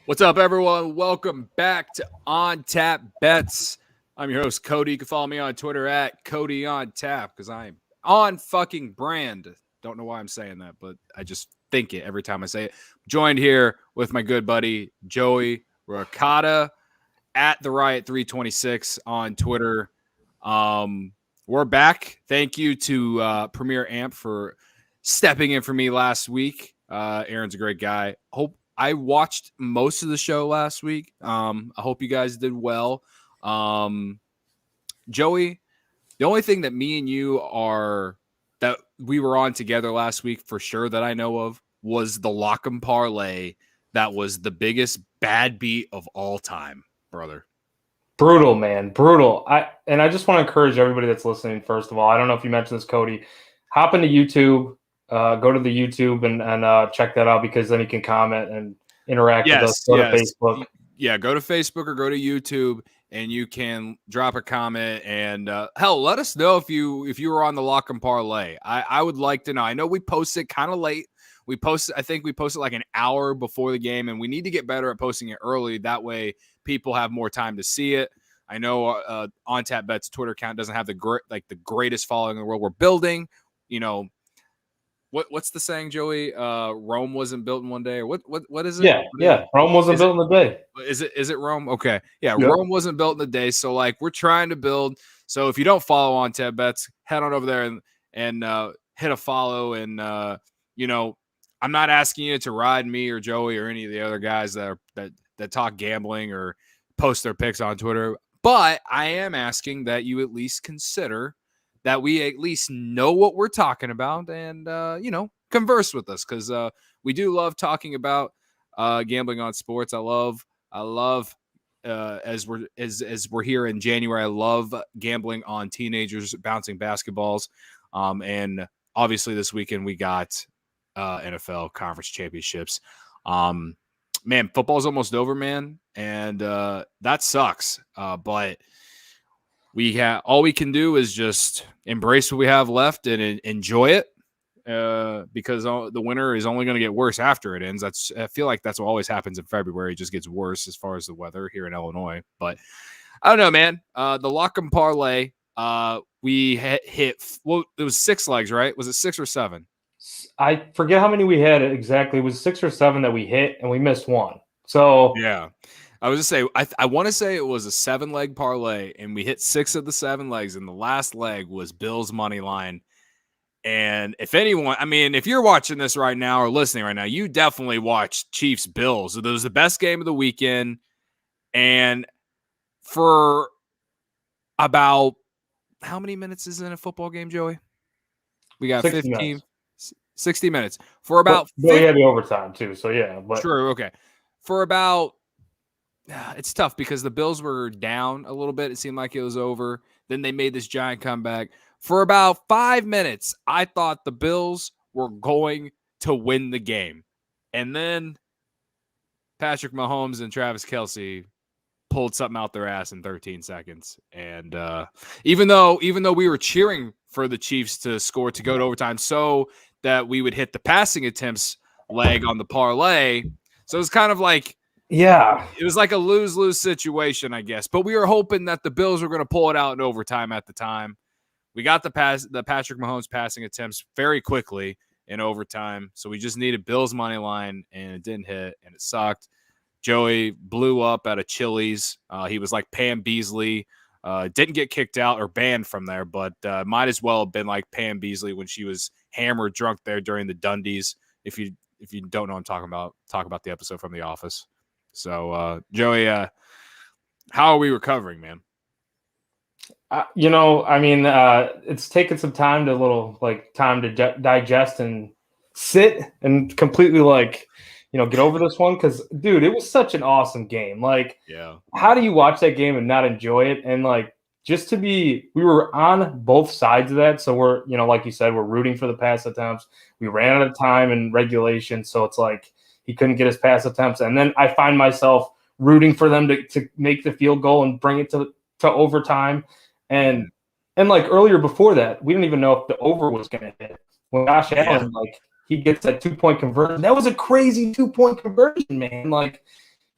What's up, everyone? Welcome back to On Tap Bets. I'm your host, Cody. You can follow me on Twitter at Cody on Tap because I'm on fucking brand. Don't know why I'm saying that, but I just think it every time I say it. Joined here with my good buddy, Joey Ricotta at the Riot 326 on Twitter. We're back. Thank you to Premier Amp for stepping in for me last week. Aaron's a great guy. I watched most of the show last week. I hope you guys did well. Joey, the only thing that me and you that we were on together last week for sure that I know of was the Lock'em Parlay. That was the biggest bad beat of all time, brother. Brutal, man. Brutal. I just want to encourage everybody that's listening, first of all. I don't know if you mentioned this, Cody. Hop into YouTube. Go to the YouTube and check that out because then you can comment and interact with us. Go to Facebook. Yeah, go to Facebook or go to YouTube and you can drop a comment and hell, let us know if you were on the Lock'em Parlay. I would like to know. I know we posted kind of late. I think we posted like an hour before the game, and we need to get better at posting it early. That way people have more time to see it. I know On Tap Bet's Twitter account doesn't have the greatest following in the world. We're building, What's the saying, Joey? Rome wasn't built in one day, or what is it? Yeah. Rome wasn't built in a day. Is it Rome? Okay, yeah. Rome wasn't built in a day. So we're trying to build. So if you don't follow On Tap Bets, head on over there and hit a follow. And I'm not asking you to ride me or Joey or any of the other guys that talk gambling or post their picks on Twitter, but I am asking that you at least consider that we at least know what we're talking about and, converse with us because we do love talking about gambling on sports. I love as we're here in January, I love gambling on teenagers bouncing basketballs. And obviously this weekend we got NFL conference championships. Man, football's almost over, man. And that sucks. But all we can do is just embrace what we have left and enjoy it because the winter is only going to get worse after it ends. I feel like that's what always happens in February. It just gets worse as far as the weather here in Illinois. But I don't know, man. The Lock'em Parlay, we hit well, it was 6 legs, right? Was it 6 or 7? I forget how many we had exactly. It was 6 or 7 that we hit, and we missed one. So yeah. I was just say I want to say it was a 7-leg parlay, and we hit 6 of the 7 legs, and the last leg was Bills money line. And if you're watching this right now or listening right now, you definitely watched Chiefs Bills. It was the best game of the weekend, and for about how many minutes is in a football game, Joey? We got 60 minutes for about. They had the overtime too, so yeah. But true, okay. For about. It's tough because the Bills were down a little bit. It seemed like it was over. Then they made this giant comeback. For about 5 minutes, I thought the Bills were going to win the game. And then Patrick Mahomes and Travis Kelce pulled something out their ass in 13 seconds. And even though we were cheering for the Chiefs to score to go to overtime so that we would hit the passing attempts leg on the parlay. So it was kind of like, yeah, it was like a lose-lose situation, I guess. But we were hoping that the Bills were going to pull it out in overtime at the time. We got the Patrick Mahomes passing attempts very quickly in overtime. So we just needed Bills money line, and it didn't hit, and it sucked. Joey blew up at a Chili's. He was like Pam Beasley. Didn't get kicked out or banned from there, but might as well have been like Pam Beasley when she was hammered drunk there during the Dundies. If you don't know what I'm talking about, talk about the episode from The Office. So, Joey, how are we recovering, man? It's taken some time to digest and sit and completely get over this one because, dude, it was such an awesome game. How do you watch that game and not enjoy it? And we were on both sides of that. So we're, like you said, we're rooting for the pass attempts. We ran out of time in regulation, so it's like he couldn't get his pass attempts. And then I find myself rooting for them to make the field goal and bring it to overtime. And earlier before that, we didn't even know if the over was going to hit. When Josh Allen, he gets that 2-point conversion. That was a crazy 2-point conversion, man.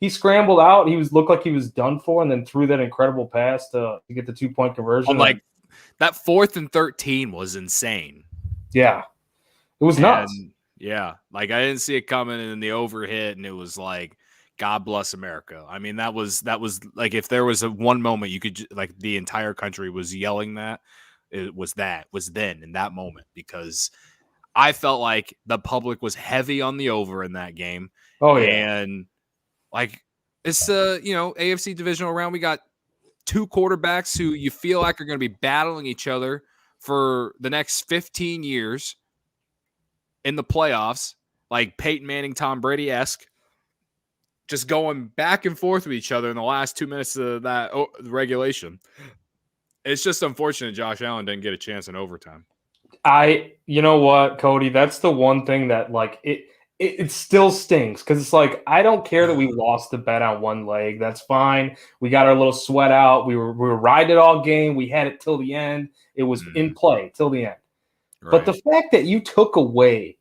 he scrambled out. He looked like he was done for, and then threw that incredible pass to get the 2-point conversion. Like that 4th and 13 was insane. Yeah, it was nuts. Yeah, like I didn't see it coming, and the overhit, and it was like, God bless America. I mean, that was like, if there was one moment you could, like, the entire country was yelling that, it was then in that moment, because I felt like the public was heavy on the over in that game. Oh yeah, and like, it's AFC divisional round. We got 2 quarterbacks who you feel like are going to be battling each other for the next 15 years in the playoffs, like Peyton Manning, Tom Brady-esque, just going back and forth with each other in the last 2 minutes of that regulation. It's just unfortunate Josh Allen didn't get a chance in overtime. You know what, Cody? That's the one thing that, like, it still stings, because it's like, I don't care that we lost the bet on one leg. That's fine. We got our little sweat out. We were riding it all game. We had it till the end. It was in play till the end. Right. But the fact that you took away,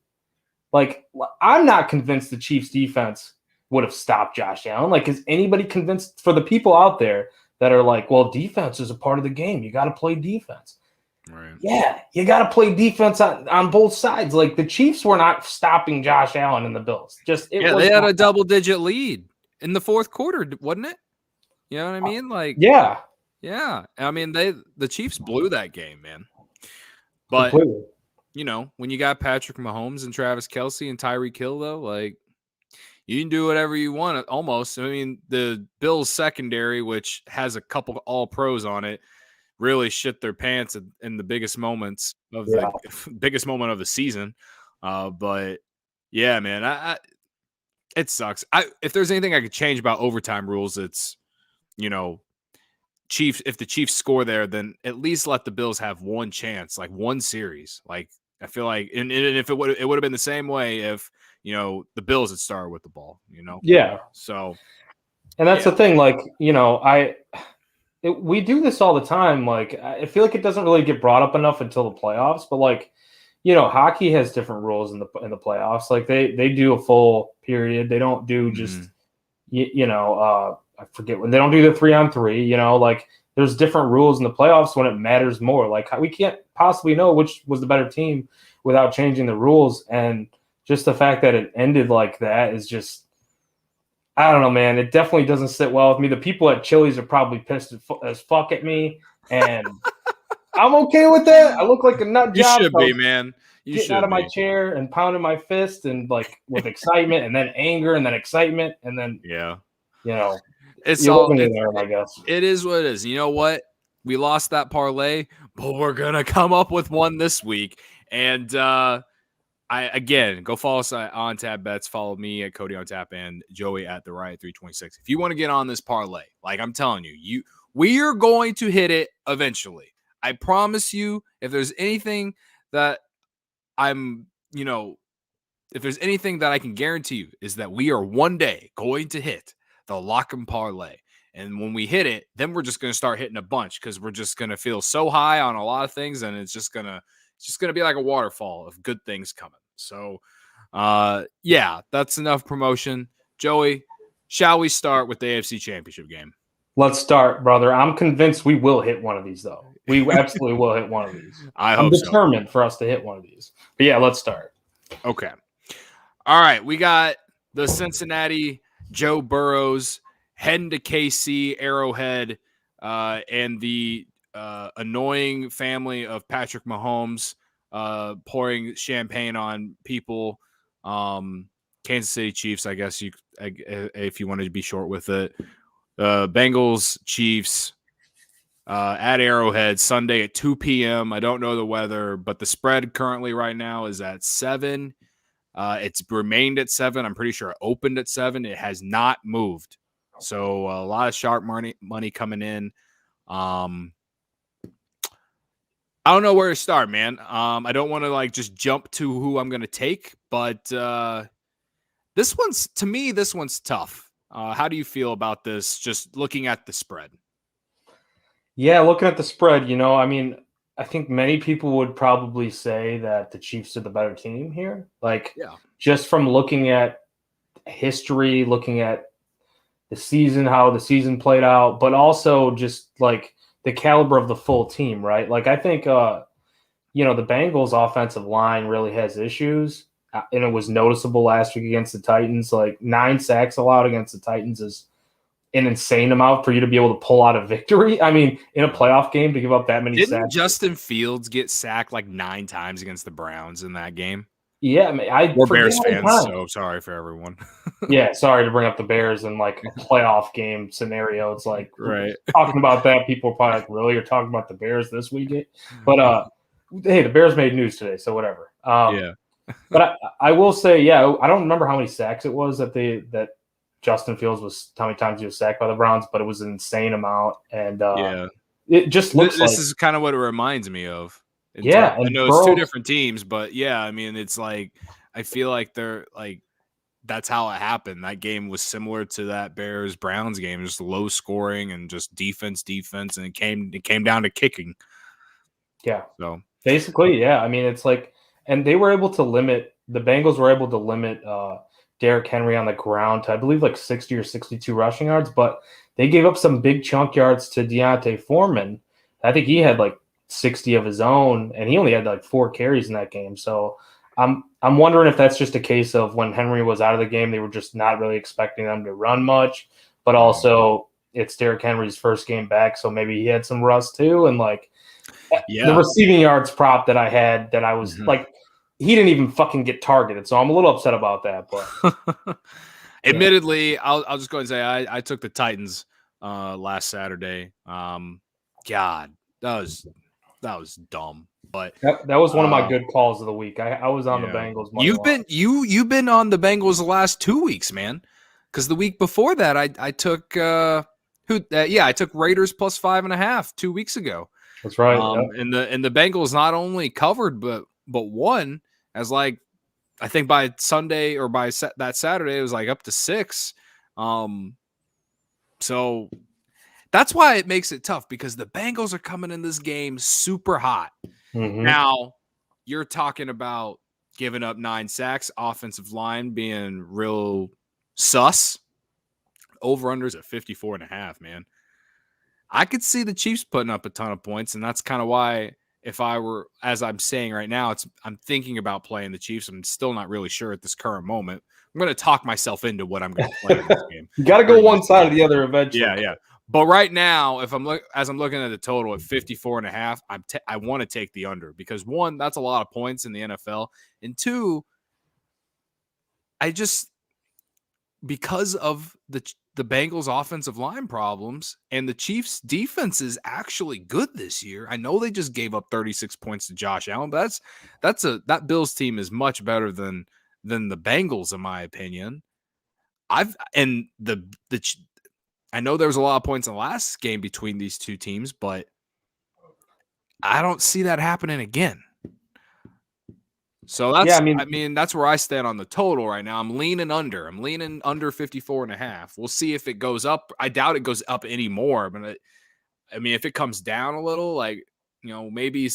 like, I'm not convinced the Chiefs defense would have stopped Josh Allen. Like, is anybody convinced, for the people out there that are like, well, defense is a part of the game, you got to play defense. Right. Yeah, you got to play defense on both sides. Like, the Chiefs were not stopping Josh Allen and the Bills. They had a double-digit lead in the fourth quarter, wasn't it? You know what I mean? Like, yeah. I mean, the Chiefs blew that game, man. But completely. When you got Patrick Mahomes and Travis Kelce and Tyreek Hill, though, like, you can do whatever you want. Almost. I mean, the Bills secondary, which has a couple all pros on it, really shit their pants in the biggest moments of the biggest moment of the season. But yeah, man, it sucks. If there's anything I could change about overtime rules, it's, Chiefs. If the Chiefs score there, then at least let the Bills have one chance, like one series. Like, I feel like, and if it would have been the same way if the Bills had started with the ball. Yeah. So, and that's the thing. Like, we do this all the time. Like, I feel like it doesn't really get brought up enough until the playoffs. But, like, hockey has different rules in the playoffs. Like, they do a full period. They don't do just I forget when they don't do the 3-on-3. Like, there's different rules in the playoffs when it matters more. Like, we can't possibly know which was the better team without changing the rules. And just the fact that it ended like that is just, I don't know, man. It definitely doesn't sit well with me. The people at Chili's are probably pissed as fuck at me, and I'm okay with that. I look like a nut job. You should be, man. You getting out of my chair and pounding my fist, and, like, with excitement, and then anger, and then excitement, and then it's all there, I guess. It is what it is. You know what? We lost that parlay, but we're gonna come up with one this week. And go follow us on Tab Bets. Follow me at Cody on Tap and Joey at the Riot 326. If you want to get on this parlay, like I'm telling you, we are going to hit it eventually. I promise you. If there's anything that if there's anything that I can guarantee you, is that we are one day going to hit the lock and parlay. And when we hit it, then we're just going to start hitting a bunch, because we're just going to feel so high on a lot of things, and it's just going to be like a waterfall of good things coming. So, that's enough promotion. Joey, shall we start with the AFC Championship game? Let's start, brother. I'm convinced we will hit one of these, though. We absolutely will hit one of these. I'm determined for us to hit one of these. But yeah, let's start. Okay. All right. We got the Cincinnati Joe Burrows heading to KC, Arrowhead, and the annoying family of Patrick Mahomes pouring champagne on people. Kansas City Chiefs, I guess if you wanted to be short with it. Bengals, Chiefs at Arrowhead Sunday at 2 p.m. I don't know the weather, but the spread currently right now is at 7. It's remained at 7. I'm pretty sure it opened at 7. It has not moved. So a lot of sharp money coming in. I don't know where to start, man. I don't want to just jump to who I'm going to take, but this one's tough. How do you feel about this, just looking at the spread? Yeah, looking at the spread, I mean, I think many people would probably say that the Chiefs are the better team here. Just from looking at history, looking at the season, how the season played out, but also just like the caliber of the full team, right? Like I think the Bengals offensive line really has issues, and it was noticeable last week against the Titans. Like 9 sacks allowed against the Titans is an insane amount for you to be able to pull out a victory. I mean, in a playoff game to give up that many sacks. Didn't Justin Fields get sacked like 9 times against the Browns in that game? Yeah, I We're Bears fans, so sorry for everyone. Yeah, sorry to bring up the Bears in like a playoff game scenario. It's like right. talking about that, people are probably like, really? You're talking about the Bears this weekend? But hey, the Bears made news today, so whatever. Yeah. But I will say, yeah, I don't remember how many sacks it was that Justin Fields was, how many times he was sacked by the Browns, but it was an insane amount. And it just looks this is kind of what it reminds me of. Yeah, I know it's 2 different teams, but yeah, I mean, it's like I feel like they're like that's how it happened. That game was similar to that Bears-Browns game, just low scoring and just defense, and it came down to kicking. Yeah. So basically, yeah. I mean, it's like, and the Bengals were able to limit Derrick Henry on the ground to, I believe, like 60 or 62 rushing yards, but they gave up some big chunk yards to Deontay Foreman. I think he had like 60 of his own, and he only had like 4 carries in that game. So I'm wondering if that's just a case of when Henry was out of the game, they were just not really expecting them to run much, but also it's Derrick Henry's first game back, so maybe he had some rust too. And like the receiving yards prop that I had, that I was like, he didn't even fucking get targeted, so I'm a little upset about that. But admittedly, I'll just go ahead and say I took the Titans last Saturday. God, that was dumb. But that was one of my good calls of the week. I was on the Bengals. You've been on the Bengals the last 2 weeks, man. Because the week before that, I took I took Raiders plus 5.5 2 weeks ago. That's right. And the Bengals not only covered but won, as like I think by Sunday or by that Saturday it was like up to 6. So that's why it makes it tough, because the Bengals are coming in this game super hot. Mm-hmm. Now, you're talking about giving up 9 sacks, offensive line being real sus. Over-unders at 54.5, man. I could see the Chiefs putting up a ton of points, and that's kind of why, if I were, as I'm saying right now, I'm thinking about playing the Chiefs. I'm still not really sure at this current moment. I'm going to talk myself into what I'm going to play in this game. You got to go one side or the other eventually. Yeah. But right now, as I'm looking at the total at 54.5, I want to take the under, because 1, that's a lot of points in the NFL, and 2, because of the Bengals offensive line problems, and the Chiefs defense is actually good this year. I know they just gave up 36 points to Josh Allen, but that Bills team is much better than the Bengals, in my opinion. I know there was a lot of points in the last game between these two teams, but I don't see that happening again. So that's, I mean, that's where I stand on the total right now. I'm leaning under. I'm leaning under 54.5. We'll see if it goes up. I doubt it goes up anymore, but if it comes down a little, like, maybe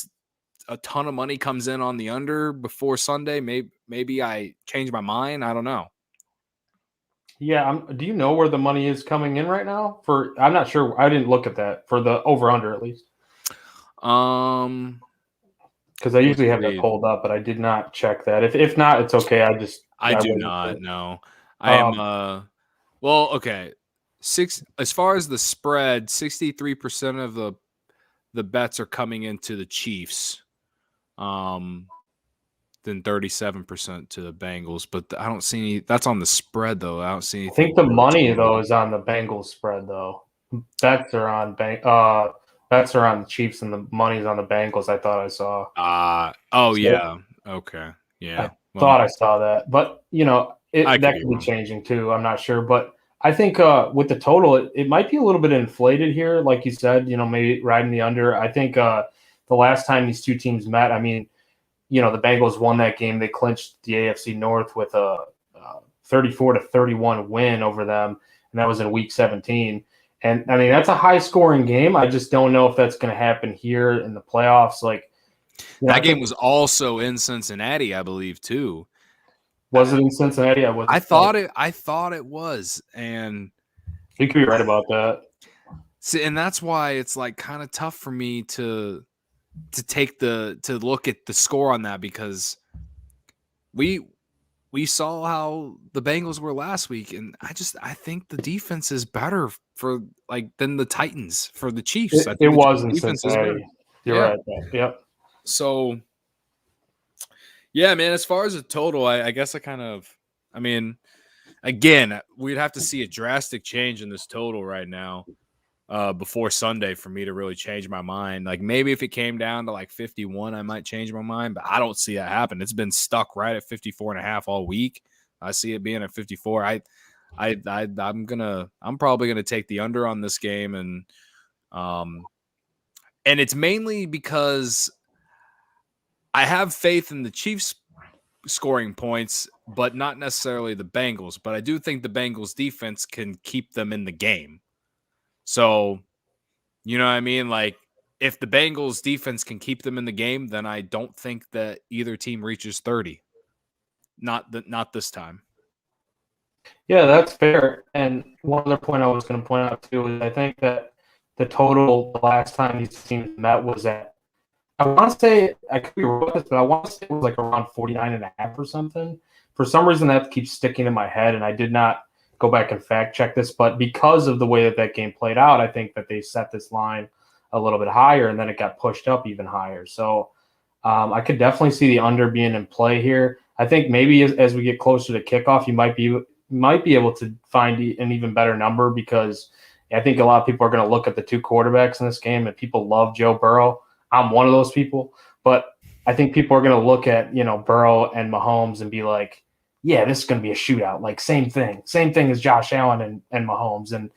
a ton of money comes in on the under before Sunday, maybe I change my mind. I don't know. Yeah, do you know where the money is coming in right now? I'm not sure. I didn't look at that for the over/under at least. Because I usually have that pulled up, but I did not check that. If not, it's okay. I do not know. I am well, okay. As far as the spread, 63% of the bets are coming into the Chiefs. Then 37% to the Bengals, but I don't see any. That's on the spread, though. I don't see anything. I think the money though is on the Bengals spread, though. Bets are on the Chiefs, and the money's on the Bengals. I thought I saw. Yeah. Okay. Yeah. Thought I saw that, but that could be changing too. I'm not sure, but I think with the total, it might be a little bit inflated here, like you said. Maybe riding the under. I think the last time these two teams met, the Bengals won that game. They clinched the AFC North with a 34-31 win over them, and that was in Week 17. And that's a high-scoring game. I just don't know if that's going to happen here in the playoffs. Like that game was also in Cincinnati, I believe, too. Was it in Cincinnati? I thought it was, and You could be right about that. See, and that's why it's like kind of tough for me to look at the score on that, because we saw how the Bengals were last week, and I think the defense is better for than the Titans for the Chiefs. I think It the was in defense is better. Cincinnati. You're right. Yep. So, yeah, man, as far as a total, I guess I mean, again, we'd have to see a drastic change in this total right now before Sunday for me to really change my mind. Like, maybe if it came down to like 51, I might change my mind, but I don't see that happen. It's been stuck right at 54.5 all week. I see it being at 54. I'm probably gonna take the under on this game, and it's mainly because I have faith in the Chiefs scoring points, but not necessarily the Bengals. But I do think the Bengals defense can keep them in the game. So, you know what I mean? Like, if the Bengals defense can keep them in the game, then I don't think that either team reaches 30. Not this time. Yeah, that's fair. And one other point I was going to point out too is I think that the total the last time these teams met was at, I want to say, I could be wrong with this, but I want to say it was like around 49.5 or something. For some reason, that keeps sticking in my head, and I did not go back and fact check this. But because of the way that game played out, I think that they set this line a little bit higher, and then it got pushed up even higher. So I could definitely see the under being in play here. I think maybe as we get closer to kickoff, you might be able to find an even better number, because I think a lot of people are going to look at the two quarterbacks in this game, and people love Joe Burrow. I'm one of those people, but I think people are going to look at, Burrow and Mahomes and be like, yeah, this is going to be a shootout. Like, same thing as Josh Allen and Mahomes. And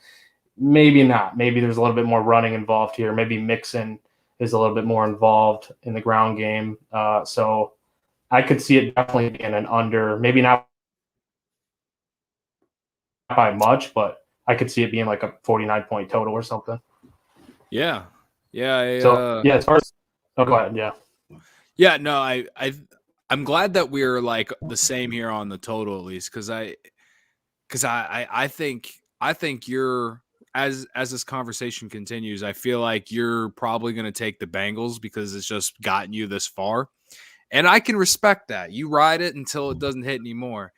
maybe not. Maybe there's a little bit more running involved here. Maybe Mixon is a little bit more involved in the ground game. So I could see it definitely being an under, maybe not by much, but I could see it being like a 49-point total or something. Yeah. As far as go ahead, yeah. Yeah, no, I'm glad that we're like the same here on the total, at least, because I think you're, as this conversation continues, I feel like you're probably going to take the Bengals because it's just gotten you this far, and I can respect that. You ride it until it doesn't hit anymore,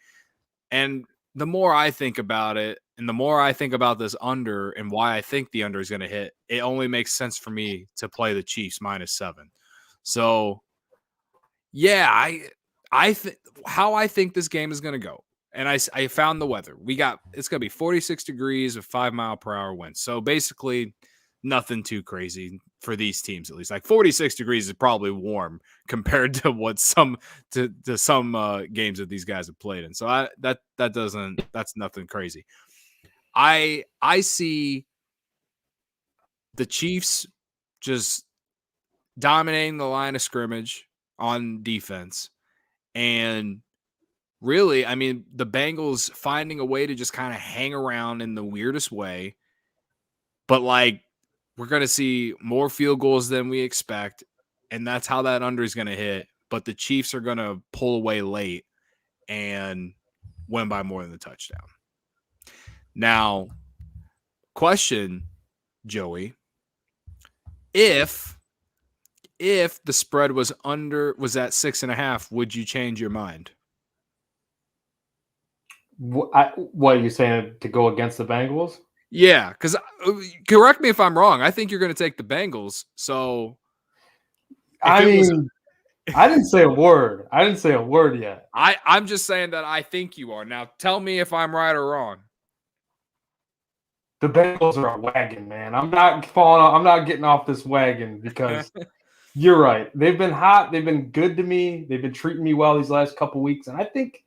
and the more I think about it, and the more I think about this under and why I think the under is going to hit, it only makes sense for me to play the Chiefs -7. So, yeah, I think how I think this game is going to go. And I found the weather. It's going to be 46 degrees with 5-mile-per-hour winds. So basically nothing too crazy for these teams, at least. Like, 46 degrees is probably warm compared to what some games that these guys have played in. So that's nothing crazy. I see the Chiefs just dominating the line of scrimmage on defense. And really, I mean, the Bengals finding a way to just kind of hang around in the weirdest way. But, like, we're going to see more field goals than we expect, and that's how that under is going to hit. But the Chiefs are going to pull away late and win by more than the touchdown. Now, question, Joey, if the spread was at 6.5, would you change your mind? What are you saying, to go against the Bengals? Yeah, because correct me if I'm wrong. I think you're going to take the Bengals. So, I didn't say a word. I didn't say a word yet. I'm just saying that I think you are. Now, tell me if I'm right or wrong. The Bengals are a wagon, man. I'm not getting off this wagon, because you're right. They've been hot. They've been good to me. They've been treating me well these last couple weeks, and I think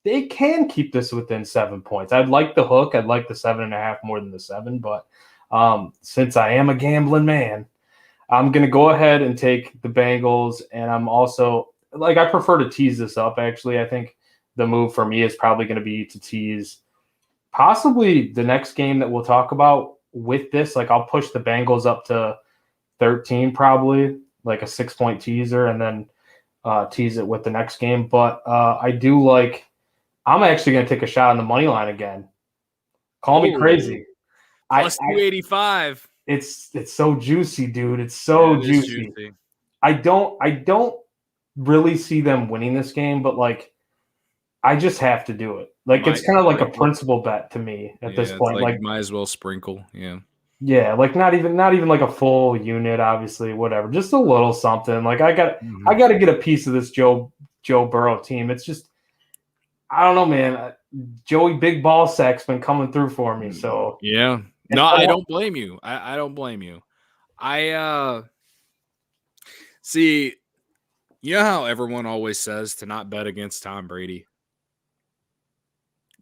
they can keep this within 7 points. I'd like the hook. I'd like the 7.5 more than the 7. But since I am a gambling man, I'm going to go ahead and take the Bengals. And I'm also, I prefer to tease this up, actually. I think the move for me is probably going to be to tease possibly the next game that we'll talk about with this. Like, I'll push the Bengals up to 13, probably, like a 6-point teaser, and then tease it with the next game. But I'm actually going to take a shot on the money line again. Call me crazy. Plus 285. It's so juicy, dude. It's so juicy. I don't really see them winning this game, but like I just have to do it. Like it's kind of like a principal bet to me at this point. Like might as well sprinkle. Yeah. Yeah, like not even like a full unit, obviously, whatever. Just a little something. Like I got to get a piece of this Joe Burrow team. It's just I don't know, man. Joey Big Ball Sack's been coming through for me. So yeah. No, I don't blame you. I don't blame you. I see, you know how everyone always says to not bet against Tom Brady?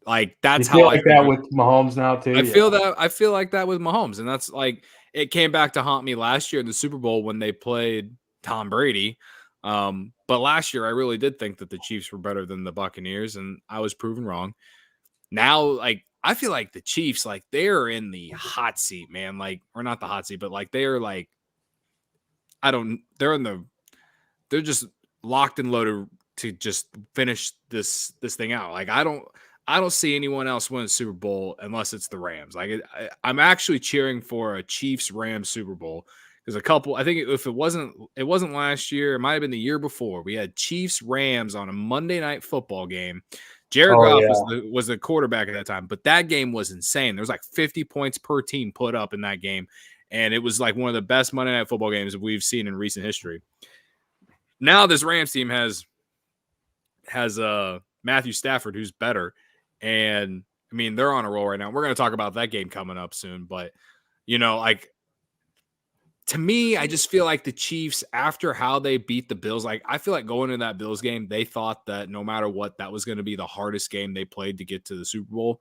Like that's how I feel that with Mahomes now too. I feel like that with Mahomes, and that's like it came back to haunt me last year in the Super Bowl when they played Tom Brady. But last year I really did think that the Chiefs were better than the Buccaneers, and I was proven wrong. Now, like I feel like the Chiefs, like they're in the hot seat, man. Like, or not the hot seat, but like they're like, they're just locked and loaded to just finish this thing out. Like I don't see anyone else win a Super Bowl unless it's the Rams. Like I'm actually cheering for a Chiefs-Rams Super Bowl because I think if it wasn't last year, it might have been the year before. We had Chiefs-Rams on a Monday Night Football game. Jared Goff was the quarterback at that time, but that game was insane. There was like 50 points per team put up in that game, and it was like one of the best Monday Night Football games we've seen in recent history. Now this Rams team has Matthew Stafford, who's better. And I mean, they're on a roll right now. We're going to talk about that game coming up soon. But, you know, like to me, I just feel like the Chiefs, after how they beat the Bills, like I feel like going into that Bills game, they thought that no matter what, that was going to be the hardest game they played to get to the Super Bowl.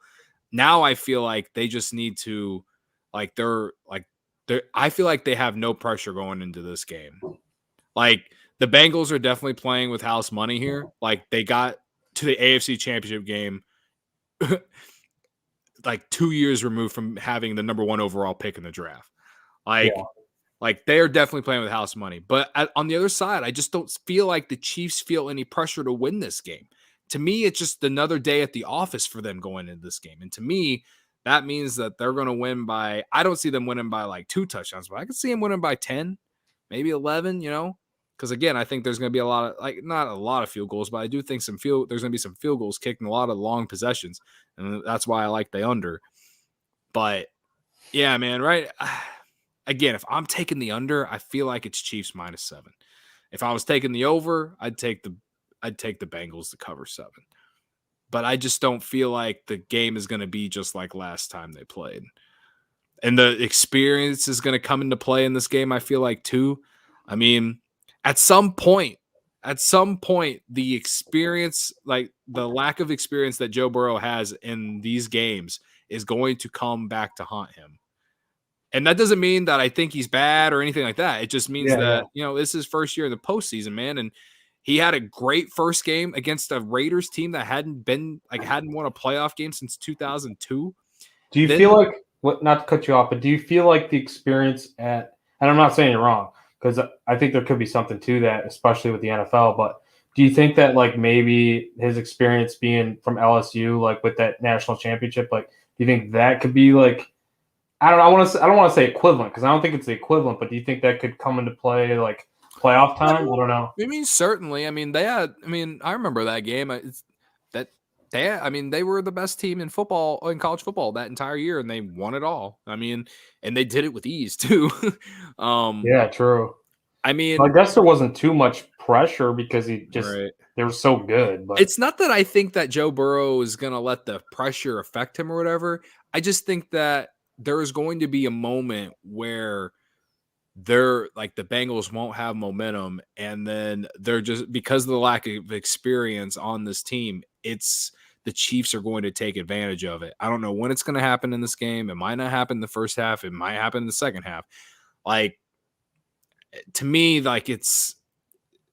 Now I feel like they just need to, I feel like they have no pressure going into this game. Like the Bengals are definitely playing with house money here. Like they got to the AFC Championship Game like 2 years removed from having the number 1 overall pick in the draft. Like they are definitely playing with house money. But on the other side, I just don't feel like the Chiefs feel any pressure to win this game. To me, it's just another day at the office for them going into this game. And to me, that means that they're going to win by, I don't see them winning by like 2 touchdowns, but I can see them winning by 10, maybe 11, you know? Because again, I think there's going to be a lot of, like, not a lot of field goals, but I do think there's going to be some field goals kicked and a lot of long possessions. And that's why I like the under. But yeah, man, right? Again, if I'm taking the under, I feel like it's Chiefs -7. If I was taking the over, I'd take the Bengals to cover 7. But I just don't feel like the game is going to be just like last time they played. And the experience is going to come into play in this game, I feel like, too. I mean, at some point, the experience, like the lack of experience that Joe Burrow has in these games is going to come back to haunt him. And that doesn't mean that I think he's bad or anything like that. It just means that, you know, this is his first year in the postseason, man. And he had a great first game against a Raiders team that hadn't won a playoff game since 2002. Do you feel like, not to cut you off, but do you feel like the experience and I'm not saying you're wrong, because I think there could be something to that, especially with the NFL. But do you think that like maybe his experience being from LSU, like with that national championship, like do you think that could be like, I don't know, I don't want to say equivalent because I don't think it's the equivalent, but do you think that could come into play like playoff time? I don't know. I mean, certainly. I mean, I remember that game. They were the best team in football, in college football that entire year, and they won it all. I mean, and they did it with ease too. Yeah, true. I mean, I guess there wasn't too much pressure because they were so good. But it's not that I think that Joe Burrow is going to let the pressure affect him or whatever. I just think that there is going to be a moment where they're like the Bengals won't have momentum, and then they're just, because of the lack of experience on this team, it's the Chiefs are going to take advantage of it. I don't know when it's going to happen in this game. It might not happen in the first half. It might happen in the second half. Like, to me, like it's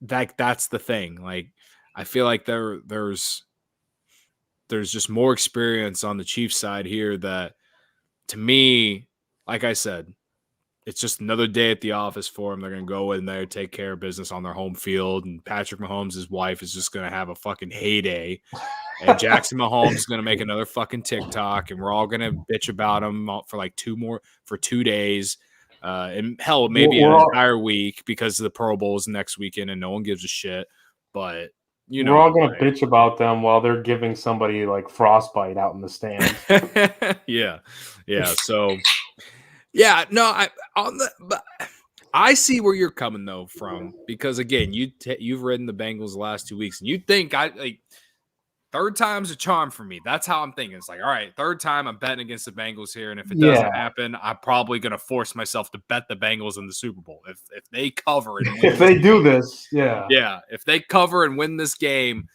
like that's the thing. Like, I feel like there's just more experience on the Chiefs side here that, to me, like I said, it's just another day at the office for them. They're going to go in there, take care of business on their home field, and Patrick Mahomes' wife is just going to have a fucking heyday. And Jackson Mahomes is going to make another fucking TikTok, and we're all going to bitch about him for like 2 days. And hell, maybe an entire week because the Pro Bowl is next weekend and no one gives a shit. But we're all going to bitch about them while they're giving somebody like frostbite out in the stands. Yeah. So, yeah, no, but I see where you're coming though from, because again, you've ridden the Bengals the last 2 weeks, and you think third time's a charm for me. That's how I'm thinking. It's like, all right, third time I'm betting against the Bengals here, and if it doesn't happen, I'm probably going to force myself to bet the Bengals in the Super Bowl. If they cover and win if they do this, if they cover and win this game,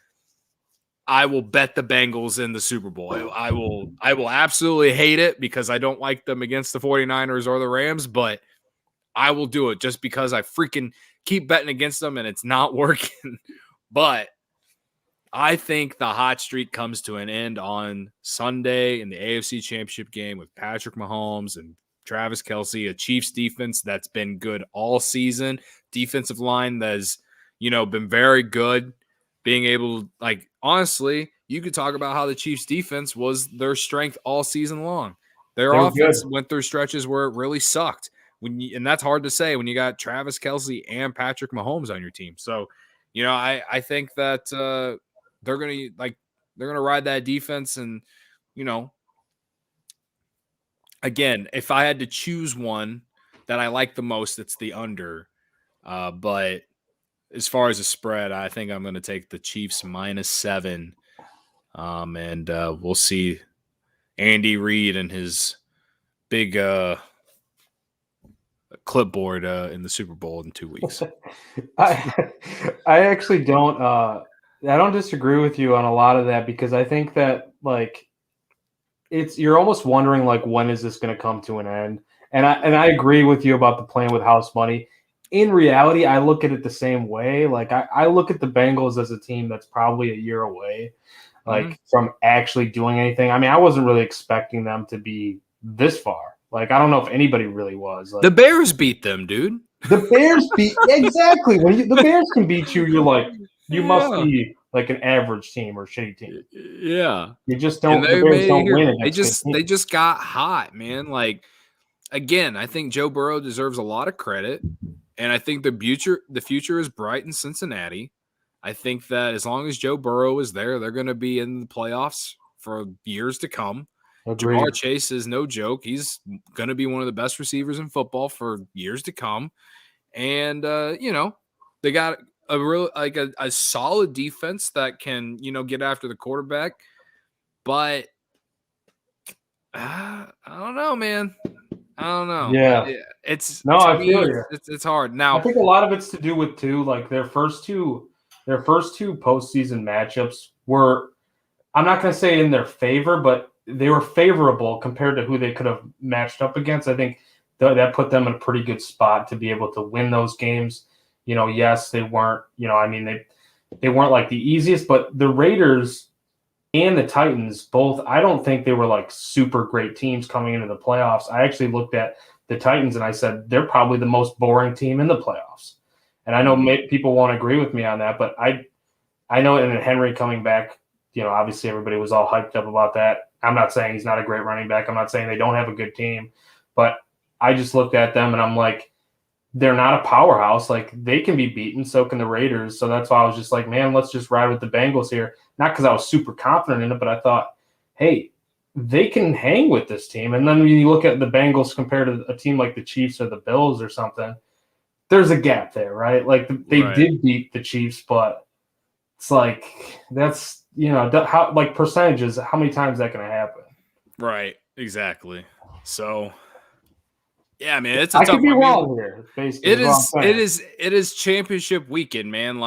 I will bet the Bengals in the Super Bowl. I will absolutely hate it because I don't like them against the 49ers or the Rams, but I will do it just because I freaking keep betting against them and it's not working. But I think the hot streak comes to an end on Sunday in the AFC Championship game with Patrick Mahomes and Travis Kelce, a Chiefs defense that's been good all season, defensive line that's, been very good, being able, honestly, you could talk about how the Chiefs defense was their strength all season long. Their offense went through stretches where it really sucked. And that's hard to say when you got Travis Kelce and Patrick Mahomes on your team. So, I think that they're gonna ride that defense, and again, if I had to choose one that I like the most, it's the under. But as far as a spread, I think I'm going to take the Chiefs -7, and we'll see Andy Reid and his big clipboard in the Super Bowl in 2 weeks. I actually don't. I don't disagree with you on a lot of that, because I think that you're almost wondering when is this going to come to an end? And I agree with you about the playing with house money. In reality, I look at it the same way. I look at the Bengals as a team that's probably a year away, from actually doing anything. I mean, I wasn't really expecting them to be this far. I don't know if anybody really was. The Bears beat them, dude. The Bears beat exactly. When the Bears can beat you, you're like, you must be an average team or shitty team. Yeah, you just don't. The Bears don't win. They just got hot, man. Again, I think Joe Burrow deserves a lot of credit, and I think the future is bright in Cincinnati. I think that as long as Joe Burrow is there, they're going to be in the playoffs for years to come. Agreed. Jamar Chase is no joke. He's going to be one of the best receivers in football for years to come. And, they got a real a solid defense that can, get after the quarterback. But I don't know, man. I don't know. Yeah. I feel you. It's hard. Now, I think a lot of it's to do with their first two postseason matchups were, I'm not going to say in their favor, but they were favorable compared to who they could have matched up against. I think that put them in a pretty good spot to be able to win those games. Yes, they weren't, they weren't the easiest, but the Raiders and the Titans both, I don't think they were super great teams coming into the playoffs. I actually looked at the Titans and I said, they're probably the most boring team in the playoffs. And I know people won't agree with me on that, but I know, and Henry coming back, obviously everybody was all hyped up about that. I'm not saying he's not a great running back. I'm not saying they don't have a good team, but I just looked at them and I'm like, they're not a powerhouse. They can be beaten. So can the Raiders. So that's why I was just like, man, let's just ride with the Bengals here. Not because I was super confident in it, but I thought, hey, they can hang with this team. And then when you look at the Bengals compared to a team like the Chiefs or the Bills or something, there's a gap there, right? They did beat the Chiefs, but it's that's, how percentages, how many times is that going to happen? Right. Exactly. So, yeah, man, it's a I tough could be wrong here. It is championship weekend, man.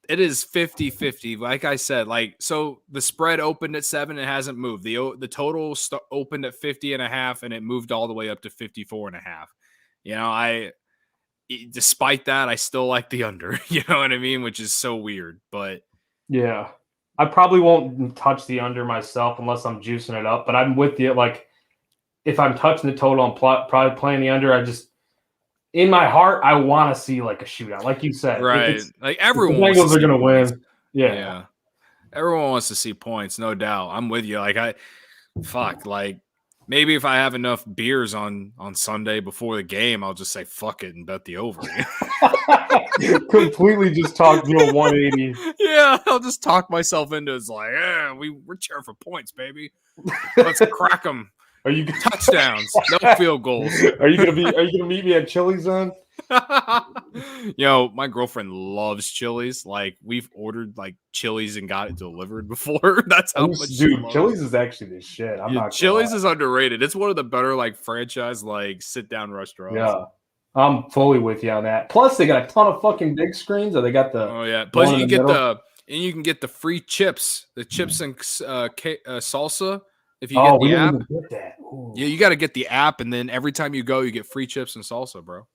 It is 50-50. Like I said, so the spread opened at 7. It hasn't moved. The total opened at 50.5, and it moved all the way up to 54.5. Despite that, I still like the under, you know what I mean? Which is so weird, but yeah, I probably won't touch the under myself unless I'm juicing it up, but I'm with you. If I'm touching the total, I'm probably playing the under. I just, in my heart, I want to see a shootout, like you said. Right. Everyone. The Bengals are going to win. Yeah. Everyone wants to see points, no doubt. I'm with you. Maybe if I have enough beers on Sunday before the game, I'll just say fuck it and bet the over. Completely just talked you a 180. Yeah, I'll just talk myself into it's like, yeah, we're cheering for points, baby. Let's crack them. Are you touchdowns? No field goals. Are you gonna meet me at Chili's then? My girlfriend loves Chili's. Like we've ordered like Chili's and got it delivered before. That's how much. Dude, Chili's is actually the shit. Chili's is underrated. It's one of the better like franchise like sit down restaurants. Yeah. I'm fully with you on that. Plus, they got a ton of fucking big screens. Or they got the Plus you can get the free chips, the chips and salsa. If you get the app, get that. Yeah, you got to get the app, and then every time you go, you get free chips and salsa, bro.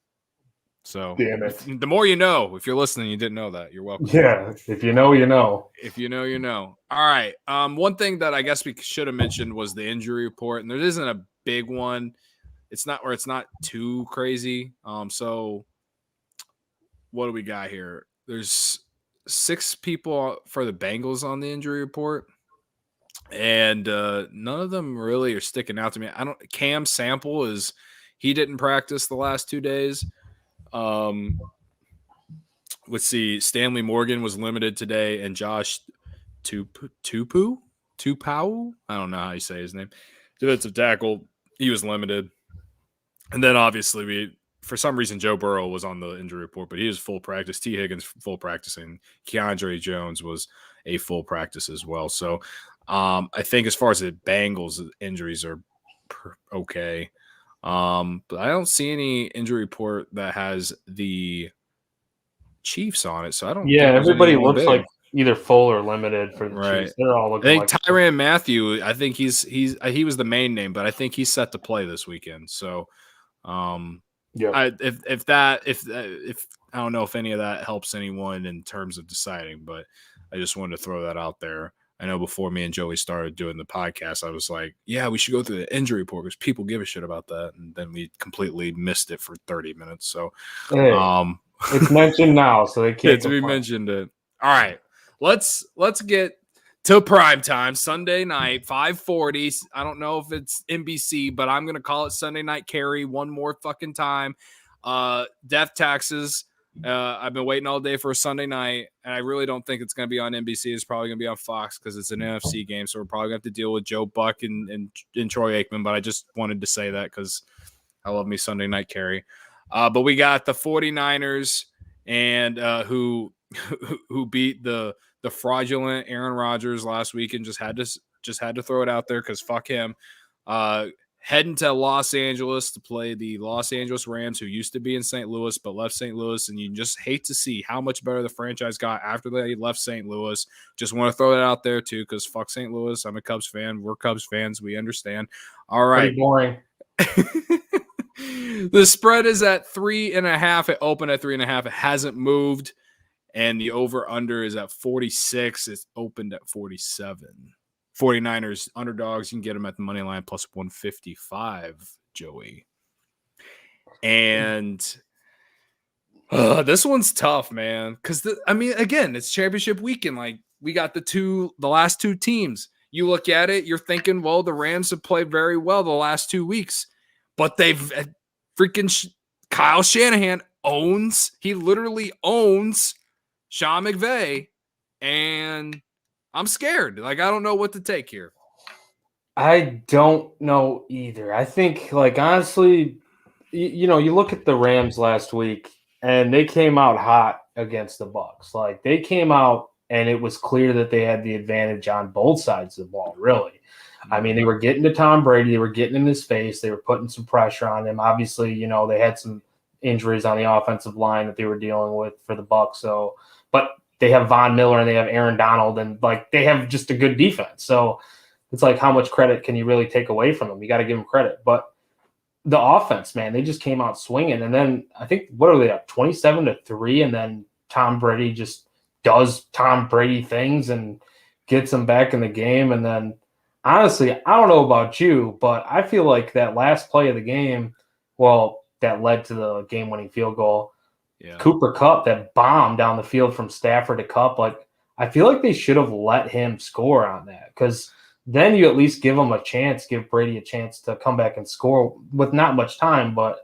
So damn it. The more you know. If you're listening, you didn't know that. You're welcome. Yeah, if you know, you know. If you know, you know. All right. One thing that I guess we should have mentioned was the injury report, and there isn't a big one. It's not too crazy. So what do we got here? There's 6 people for the Bengals on the injury report, and none of them really are sticking out to me. Cam Sample he didn't practice the last 2 days. Let's see. Stanley Morgan was limited today, and Josh Tupou. I don't know how you say his name. Defensive tackle. He was limited. And then obviously for some reason, Joe Burrow was on the injury report, but he was full practice. T. Higgins full practicing. Keandre Jones was a full practice as well. So I think as far as the Bengals, injuries are okay. But I don't see any injury report that has the Chiefs on it. So I don't. Yeah, everybody looks like either full or limited for the Chiefs. They're all looking. I think Tyrann Mathieu. I think he was the main name, but I think he's set to play this weekend. So, yeah. If I don't know if any of that helps anyone in terms of deciding, but I just wanted to throw that out there. I know before me and Joey started doing the podcast, I was like, yeah, we should go through the injury report because people give a shit about that. And then we completely missed it for 30 minutes. So it's mentioned now, so they can't. We mentioned it. All right. Let's get to prime time, Sunday night, 5:40. I don't know if it's NBC, but I'm going to call it Sunday Night Carry one more fucking time. Death taxes. I've been waiting all day for a Sunday night, and I really don't think it's going to be on NBC. It's probably going to be on Fox because it's an NFC game, so we're probably going to have to deal with Joe Buck and Troy Aikman, but I just wanted to say that because I love me Sunday Night Carry. But we got the 49ers and who beat the fraudulent Aaron Rodgers last week and just had to throw it out there because fuck him. Heading to Los Angeles to play the Los Angeles Rams, who used to be in St. Louis but left St. Louis, and you just hate to see how much better the franchise got after they left St. Louis. Just want to throw that out there too, because fuck St. Louis. I'm a Cubs fan. We're Cubs fans. We understand. All right. Pretty boring. The spread is at 3.5. It opened at 3.5. It hasn't moved, and the over/under is at 46. It's opened at 47. 49ers underdogs, you can get them at the money line plus 155, Joey. And this one's tough, man. Because again, it's championship weekend. Like we got the last 2 teams. You look at it, you're thinking, well, the Rams have played very well the last 2 weeks, but they've freaking Kyle Shanahan literally owns Sean McVay, and I'm scared. Like, I don't know what to take here. I don't know either. I think, like, honestly, you look at the Rams last week, and they came out hot against the Bucs. Like, they came out, and it was clear that they had the advantage on both sides of the ball, really. I mean, they were getting to Tom Brady. They were getting in his face. They were putting some pressure on him. Obviously, they had some injuries on the offensive line that they were dealing with for the Bucs. So, but they have Von Miller and they have Aaron Donald, and like they have just a good defense. So it's like, how much credit can you really take away from them? You got to give them credit. But the offense, man, they just came out swinging. And then I think, what are they up 27-3? And then Tom Brady just does Tom Brady things and gets them back in the game. And then honestly, I don't know about you, but I feel like that last play of the game, that led to the game-winning field goal. Yeah. Cooper Kupp, that bomb down the field from Stafford to Kupp, like I feel like they should have let him score on that, because then you at least give him a chance, give Brady a chance to come back and score with not much time. But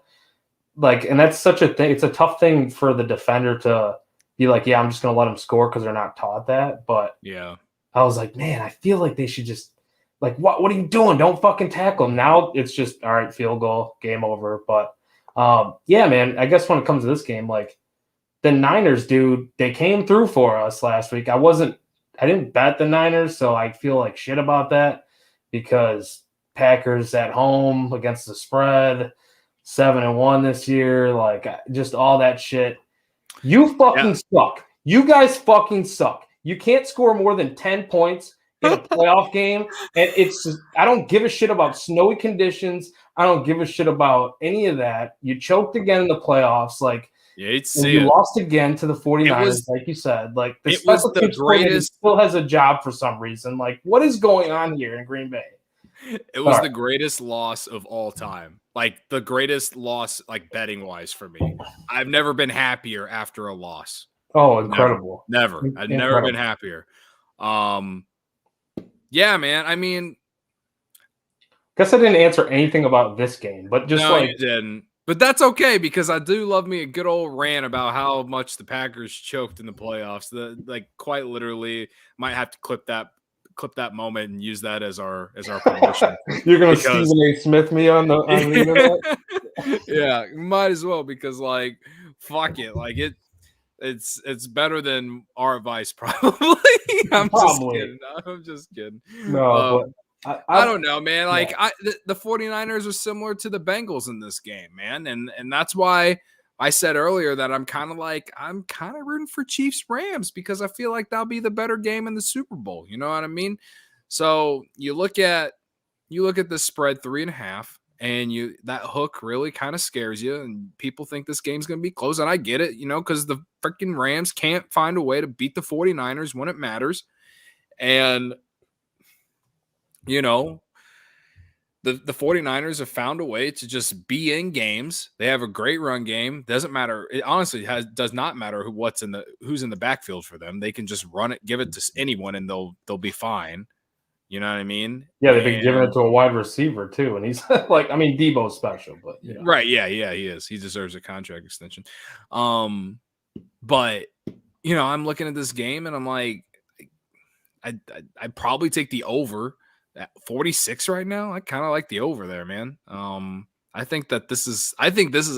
like, and that's such a thing. It's a tough thing for the defender to be like, yeah, I'm just going to let him score because they're not taught that. But yeah, I was like, man, I feel like they should just like, what are you doing? Don't fucking tackle him. Now it's just, all right, field goal, game over. But yeah, man, I guess when it comes to this game, like the Niners, dude, they came through for us last week. I didn't bet the Niners, so I feel like shit about that, because Packers at home against the spread, 7-1 this year, like just all that shit. You fucking suck. You guys fucking suck. You can't score more than 10 points in a playoff game. And it's just, I don't give a shit about snowy conditions. I don't give a shit about any of that. You choked again in the playoffs. Like, yeah, you lost again to the 49ers, like you said. Like, the special teams coordinator still has a job for some reason. Like, what is going on here in Green Bay? It was the greatest loss of all time. Like, the greatest loss, like, betting-wise for me. I've never been happier after a loss. Oh, incredible. Never. I've never been happier. Yeah, man. I mean, guess I didn't answer anything about this game, but just you didn't. But that's okay, because I do love me a good old rant about how much the Packers choked in the playoffs. Like, quite literally, might have to clip that moment and use that as our promotion. You're gonna Stephen A. Smith me on the internet? Yeah, might as well, because like, fuck it, like it's better than our advice, probably. I'm just kidding. No, but I don't know, man. Like, the 49ers are similar to the Bengals in this game, man. And that's why I said earlier that I'm kind of rooting for Chiefs Rams, because I feel like that'll be the better game in the Super Bowl. You know what I mean? So you look at the spread 3.5, and that hook really kind of scares you, and people think this game's going to be close. And I get it, because the freaking Rams can't find a way to beat the 49ers when it matters. And the 49ers have found a way to just be in games. They have a great run game. Doesn't matter. It honestly does not matter who's in the backfield for them. They can just run it, give it to anyone, and they'll be fine. You know what I mean? Yeah, they've been giving it to a wide receiver too, and he's like, I mean, Debo's special, but right, yeah, he is. He deserves a contract extension. But I'm looking at this game, and I'm like, I'd probably take the over at 46 right now. I kind of like the over there, man. I think this is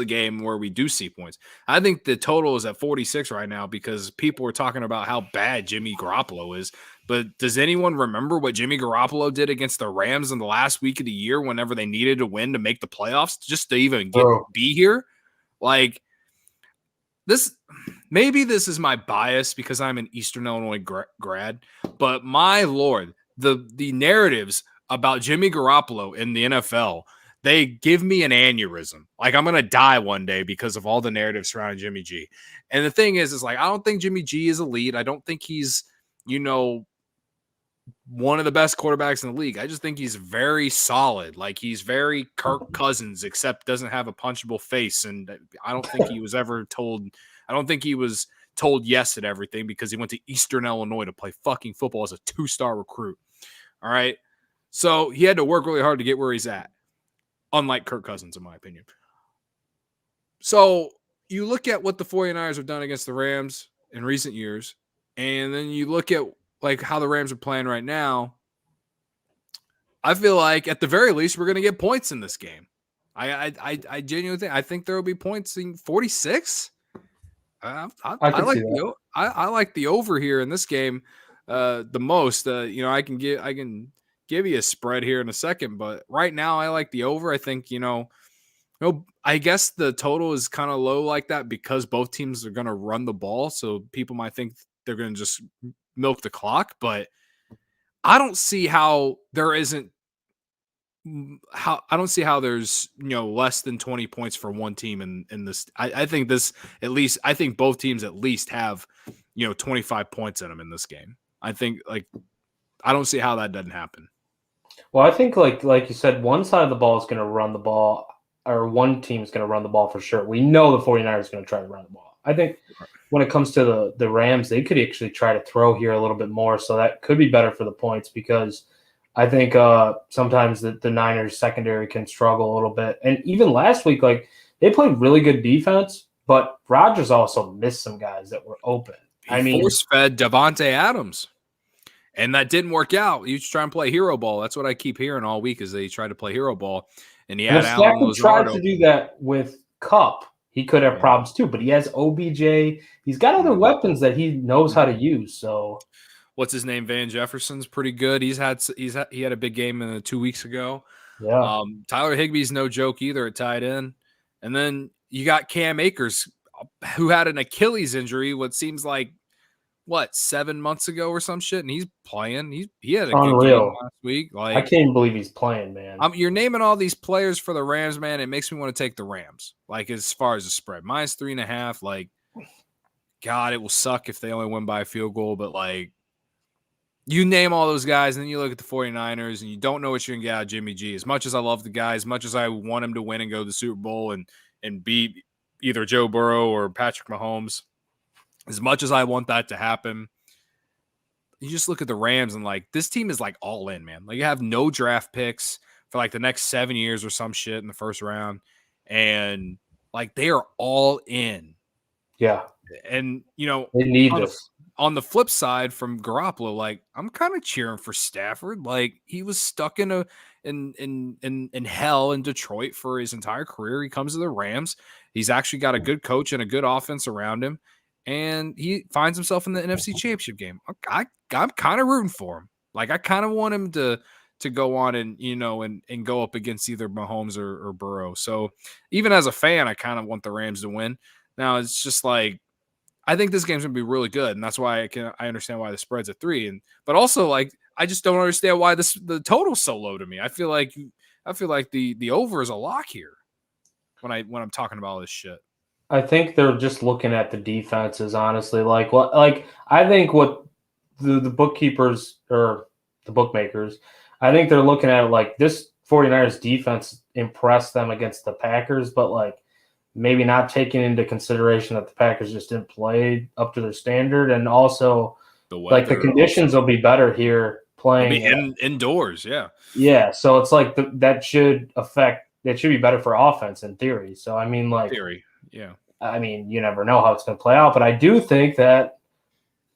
a game where we do see points. I think the total is at 46 right now, because people are talking about how bad Jimmy Garoppolo is. But does anyone remember what Jimmy Garoppolo did against the Rams in the last week of the year, whenever they needed to win to make the playoffs, just to even be here? Like, maybe this is my bias because I'm an Eastern Illinois grad, but my Lord, the narratives about Jimmy Garoppolo in the NFL, they give me an aneurysm. Like, I'm going to die one day because of all the narratives surrounding Jimmy G. And the thing is like, I don't think Jimmy G is elite. I don't think he's, one of the best quarterbacks in the league. I just think he's very solid. Like, he's very Kirk Cousins, except doesn't have a punchable face. And I don't think he was told yes at everything, because he went to Eastern Illinois to play fucking football as a 2-star recruit. All right. So he had to work really hard to get where he's at, unlike Kirk Cousins, in my opinion. So you look at what the 49ers have done against the Rams in recent years, and then you look at like how the Rams are playing right now. I feel like at the very least we're going to get points in this game. I genuinely think there will be points in 46. I like the over here in this game the most. I can give you a spread here in a second, but right now I like the over. I think I guess the total is kind of low like that because both teams are going to run the ball, so people might think they're going to just milk the clock, but I don't see how there's less than 20 points for one team in this. I think both teams at least have 25 points in them in this game. I think I don't see how that doesn't happen. Well, I think like you said, one side of the ball is going to run the ball, or one team's going to run the ball for sure. We know the 49ers are going to try to run the ball. I think when it comes to the Rams, they could actually try to throw here a little bit more. So that could be better for the points because I think sometimes the Niners secondary can struggle a little bit. And even last week, like they played really good defense, but Rodgers also missed some guys that were open. He force-fed Davante Adams. And that didn't work out. He was trying to play hero ball. That's what I keep hearing all week is they tried to play hero ball. And he had Allen Stafford tried to do that with Kupp. He could have problems too, but he has OBJ. He's got other weapons that he knows how to use. So, what's his name? Van Jefferson's pretty good. He had a big game 2 weeks ago. Yeah. Tyler Higbee's no joke either at tight end. And then you got Cam Akers, who had an Achilles injury. What seems like 7 months ago or some shit, and he's playing. He had a good game last week. Like I can't believe he's playing, man. You're naming all these players for the Rams, man. It makes me want to take the Rams. Like as far as the spread, -3.5. Like, God, it will suck if they only win by a field goal. But like, you name all those guys, and then you look at the 49ers, and you don't know what you're gonna get out of Jimmy G. As much as I love the guy, as much as I want him to win and go to the Super Bowl and beat either Joe Burrow or Patrick Mahomes. As much as I want that to happen, you just look at the Rams and like this team is like all in, man. Like you have no draft picks for like the next 7 years or some shit in the first round. And like they are all in. Yeah. And they need this. On the flip side from Garoppolo, like I'm kind of cheering for Stafford. Like he was stuck in hell in Detroit for his entire career. He comes to the Rams. He's actually got a good coach and a good offense around him. And he finds himself in the NFC Championship game. I'm kind of rooting for him. Like I kind of want him to go on and and go up against either Mahomes or Burrow. So even as a fan, I kind of want the Rams to win. Now it's just like I think this game's gonna be really good, and that's why I understand why the spread's at 3. But also like I just don't understand why the total's so low to me. I feel like the over is a lock here when I'm talking about all this shit. I think they're just looking at the defenses, honestly. Like I think what the bookkeepers or the bookmakers, I think they're looking at it like this 49ers defense impressed them against the Packers, but like maybe not taking into consideration that the Packers just didn't play up to their standard, and also like the conditions will be better here playing indoors. Yeah. Yeah. So it's like that should be better for offense in theory. So I mean, like theory. Yeah. I mean, you never know how it's going to play out, but I do think that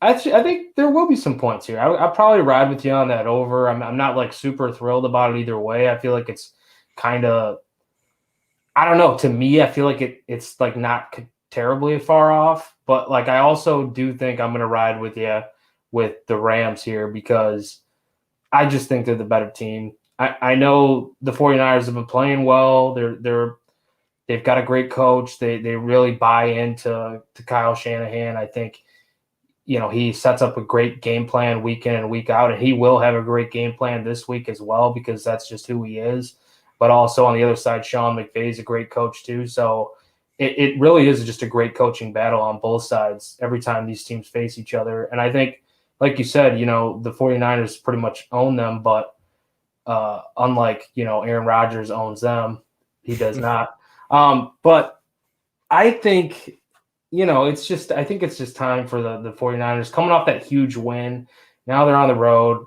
I think there will be some points here. I'll probably ride with you on that over. I'm not like super thrilled about it either way. I feel like it's kind of, I don't know. To me, I feel like it's like not terribly far off, but like I also do think I'm going to ride with you with the Rams here because I just think they're the better team. I know the 49ers have been playing well. They've got a great coach. They really buy into Kyle Shanahan. I think, he sets up a great game plan week in and week out, and he will have a great game plan this week as well because that's just who he is. But also on the other side, Sean McVay is a great coach too. So it really is just a great coaching battle on both sides every time these teams face each other. And I think, like you said, the 49ers pretty much own them, but unlike, Aaron Rodgers owns them, he does not. But I think, I think it's just time for the 49ers coming off that huge win. Now they're on the road.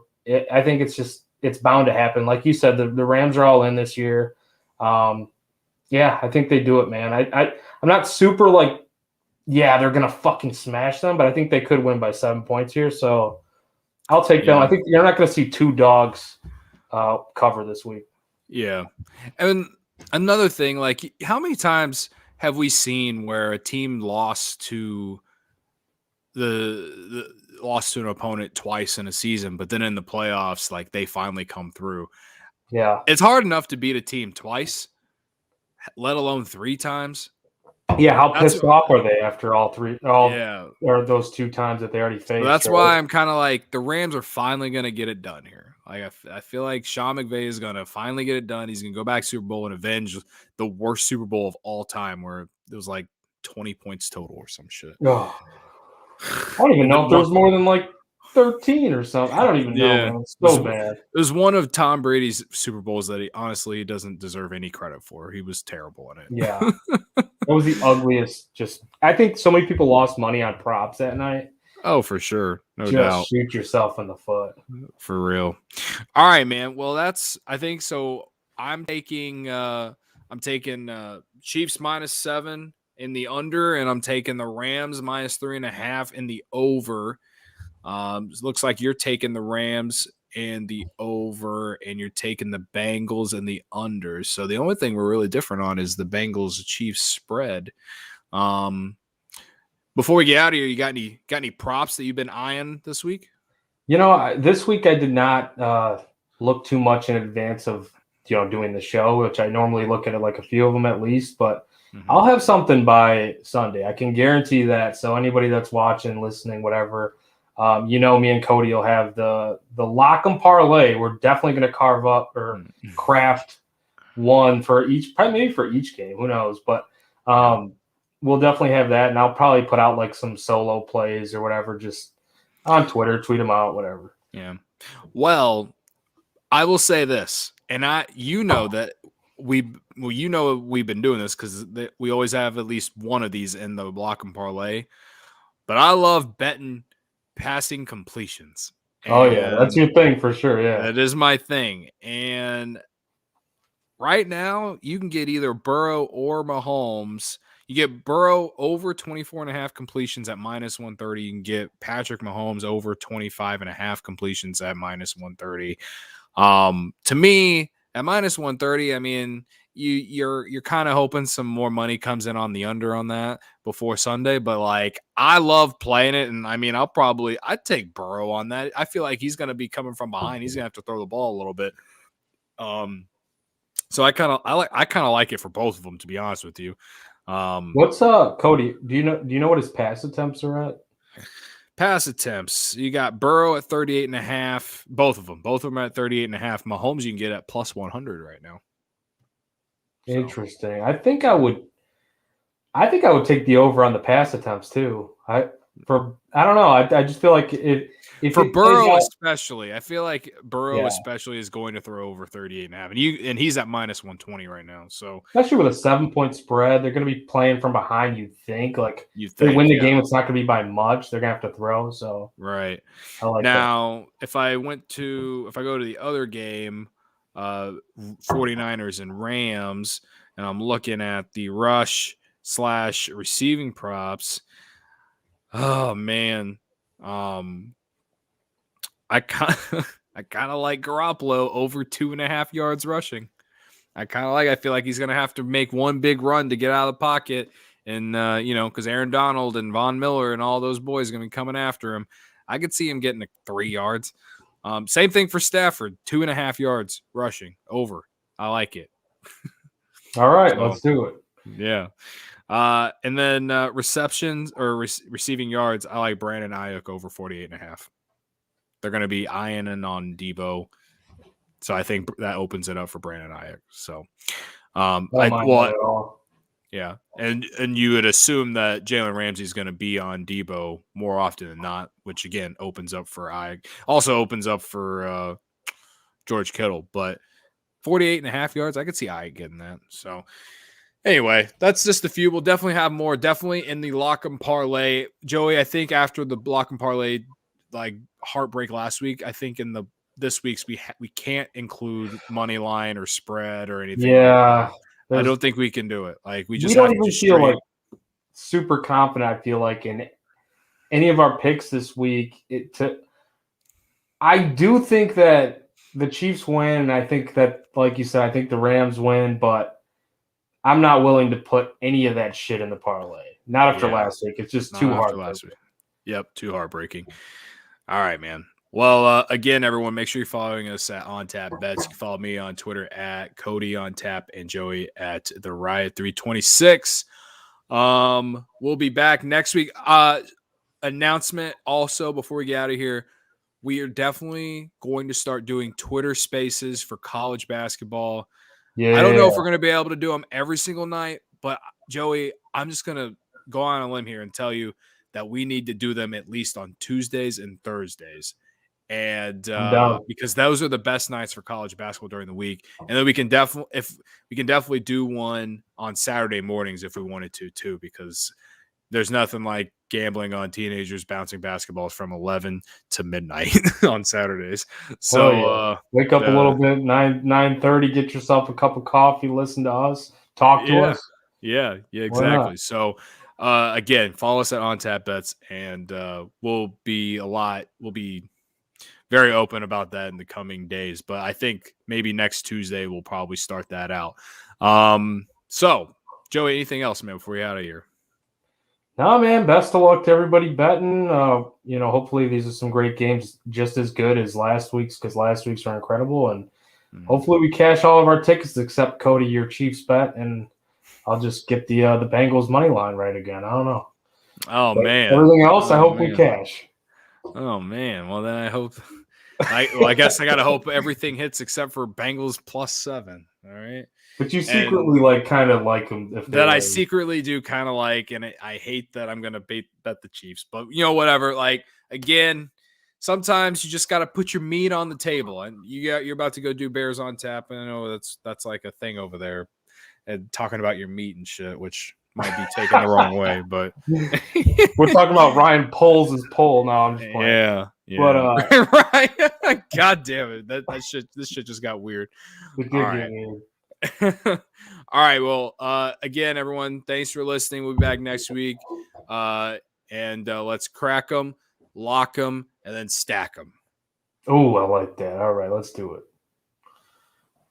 I think it's bound to happen. Like you said, the Rams are all in this year. Yeah, I think they do it, man. I'm not super like, yeah, they're going to fucking smash them, but I think they could win by 7 points here. So I'll take them. I think you're not going to see two dogs cover this week. Yeah. And another thing, like how many times have we seen where a team lost to an opponent twice in a season, but then in the playoffs, like they finally come through? Yeah. It's hard enough to beat a team twice, let alone 3 times. Yeah, how pissed off are they after all three? Or those 2 times that they already faced. So that's why I'm kind of like the Rams are finally going to get it done here. Like I feel like Sean McVay is going to finally get it done. He's going to go back to Super Bowl and avenge the worst Super Bowl of all time, where it was like 20 points total or some shit. Oh. I don't even know if there was more than like 13 or something. I don't even know. Man. It's so bad. It was one of Tom Brady's Super Bowls that he honestly doesn't deserve any credit for. He was terrible in it. Yeah. That was the ugliest. I think so many people lost money on props that night. Oh, for sure. No doubt. Just shoot yourself in the foot. For real. All right, man. Well, I think so. I'm taking Chiefs -7 in the under, and I'm taking the Rams -3.5 in the over. It looks like you're taking the Rams and the over, and you're taking the Bengals and the under. So the only thing we're really different on is the Bengals Chiefs spread. Before we get out of here, you got any props that you've been eyeing this week? This week I did not look too much in advance of doing the show, which I normally look at like a few of them at least, but I'll have something by Sunday. I can guarantee that. So anybody that's watching, listening, whatever, me and Cody will have the lock 'em parlay. We're definitely going to carve up or craft one for each, probably maybe for each game. Who knows? But we'll definitely have that, and I'll probably put out like some solo plays or whatever, just on Twitter, tweet them out, whatever. Yeah. Well, I will say this, and that we've been doing this because we always have at least one of these in the lock and parlay. But I love betting passing completions. Oh yeah, that's your thing for sure. Yeah, that is my thing. And right now, you can get either Burrow or Mahomes. You get Burrow over 24.5 completions at -130. You can get Patrick Mahomes over 25.5 completions at -130. To me, at -130, I mean, you're kind of hoping some more money comes in on the under on that before Sunday. But like, I love playing it, and I mean, I'd take Burrow on that. I feel like he's going to be coming from behind. He's going to have to throw the ball a little bit. So I kind of like it for both of them, to be honest with you. What's Cody? Do you know what his pass attempts are at? Pass attempts. You got Burrow at 38.5. Both of them are at 38.5. Mahomes you can get at +100 right now. Interesting. I think I would take the over on the pass attempts too. I don't know. I just feel like if for Burrow especially, I feel like Burrow especially is going to throw over 38.5, and he's at -120 right now. So especially with a 7-point spread, they're going to be playing from behind. You'd think if they win the game, it's not going to be by much. They're going to have to throw. So right. I like now, that. If I go to the other game, 49ers and Rams, and I'm looking at the rush/receiving props. Oh man. I kind of like Garoppolo over 2.5 yards rushing. I feel like he's going to have to make one big run to get out of the pocket. And, because Aaron Donald and Von Miller and all those boys are going to be coming after him. I could see him getting to 3 yards. Same thing for Stafford, 2.5 yards rushing over. I like it. All right, let's do it. Yeah. And then receptions or receiving yards, I like Brandon Ayuk over 48.5. They're going to be eyeing in on Debo. So I think that opens it up for Brandon Ayuk. So, yeah. And you would assume that Jalen Ramsey is going to be on Debo more often than not, which again opens up for Ayuk. Also opens up for George Kittle. But 48.5 yards, I could see Ayuk getting that. So, anyway, that's just a few. We'll definitely have more. Definitely in the lock 'em parlay. Joey, I think after the lock 'em parlay, like heartbreak last week, I think in this week's we can't include money line or spread or anything. Yeah, I don't think we can do it. Like we don't even feel like super confident. I feel like in any of our picks this week. I do think that the Chiefs win, and I think that, like you said, I think the Rams win, but I'm not willing to put any of that shit in the parlay. Not after last week. It's just too hard. Yep, too heartbreaking. All right, man. Well, again, everyone, make sure you're following us at On Tap Bets. You can follow me on Twitter at Cody on Tap and Joey at the Riot 326. We'll be back next week. Announcement also before we get out of here. We are definitely going to start doing Twitter Spaces for college basketball. Yeah. I don't know if we're going to be able to do them every single night, but Joey, I'm just going to go on a limb here and tell you that we need to do them at least on Tuesdays and Thursdays. and because those are the best nights for college basketball during the week. And then we can definitely do one on Saturday mornings if we wanted to too, because there's nothing like gambling on teenagers bouncing basketballs from 11 to midnight on Saturdays. So wake up a little bit, 9:30, get yourself a cup of coffee, listen to us, talk to us. Yeah, exactly. So again, follow us at On Tap Bets, and we'll be very open about that in the coming days. But I think maybe next Tuesday we'll probably start that out. So, Joey, anything else, man, before you're out of here? No, man, best of luck to everybody betting. Hopefully these are some great games, just as good as last week's, because last week's were incredible. And hopefully we cash all of our tickets except Cody, your Chiefs bet, and I'll just get the Bengals money line right again. I don't know. Oh, but man. Everything else, I hope we cash. Oh, man. Well, then I hope I guess I got to hope everything hits except for Bengals +7. All right. But you secretly kind of like them. I secretly do kind of like, and I hate that I'm going to bet the Chiefs. But, whatever. Like, again, sometimes you just got to put your meat on the table. And you're about to go do Bears on Tap. And I know that's like a thing over there. And talking about your meat and shit, which might be taken the wrong way. But we're talking about Ryan pulls his poll. No, I'm just playing. Yeah. But right. God damn it. This shit just got weird. It did get weird. All right. Well, again, everyone, thanks for listening. We'll be back next week. And let's crack them, lock them, and then stack them. Oh, I like that. All right, let's do it.